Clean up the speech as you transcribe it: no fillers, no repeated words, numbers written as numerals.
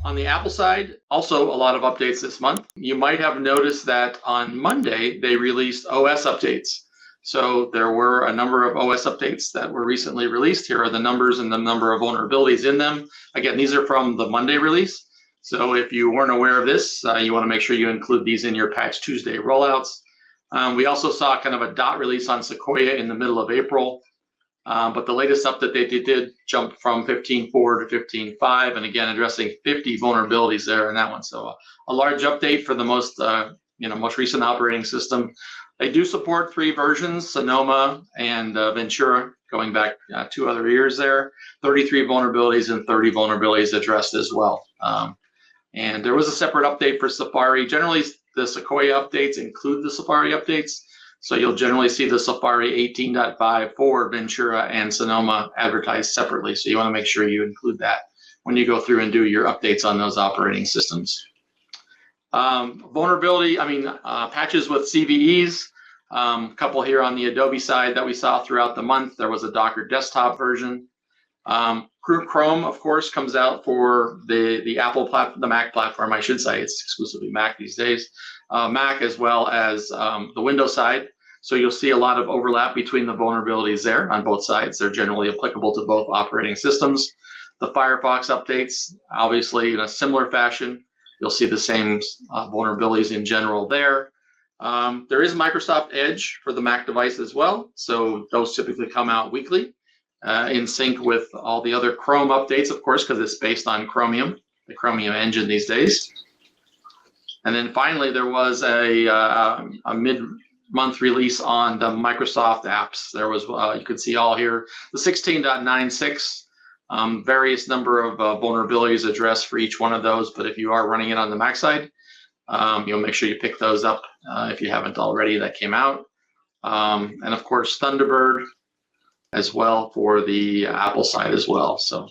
On the Apple side, also a lot of updates this month. You might have noticed that on Monday, they released OS updates. So there were a number of OS updates that were recently released. Here are the numbers and the number of vulnerabilities in them. Again, these are from the Monday release. So if you weren't aware of this, you want to make sure you include these in your Patch Tuesday rollouts. We also saw kind of a dot release on Sequoia in the middle of April. But the latest update they did jump from 15.4 to 15.5, and again addressing 50 vulnerabilities there in that one. So a large update for the most most recent operating system. They do support 3 versions, Sonoma and Ventura, going back 2 other years there. 33 vulnerabilities and 30 vulnerabilities addressed as well. And there was a separate update for Safari. Generally, the Sequoia updates include the Safari updates. So you'll generally see the Safari 18.5 for Ventura and Sonoma advertised separately. So you want to make sure you include that when you go through and do your updates on those operating systems. Patches with CVEs. A couple here on the Adobe side that we saw throughout the month. There was a Docker desktop version. Chrome, of course, comes out for the Apple platform, the Mac platform, I should say. It's exclusively Mac these days. Mac as well as the Windows side. So you'll see a lot of overlap between the vulnerabilities there on both sides. They're generally applicable to both operating systems. The Firefox updates, obviously in a similar fashion. You'll see the same vulnerabilities in general there. There is Microsoft Edge for the Mac device as well. So those typically come out weekly in sync with all the other Chrome updates, of course, because it's based on Chromium, the Chromium engine these days. And then finally, there was a mid-month release on the Microsoft apps. There was, you could see all here, the 16.96, various number of vulnerabilities addressed for each one of those. But if you are running it on the Mac side, you'll make sure you pick those up if you haven't already. That came out. And of course, Thunderbird as well for the Apple side as well. So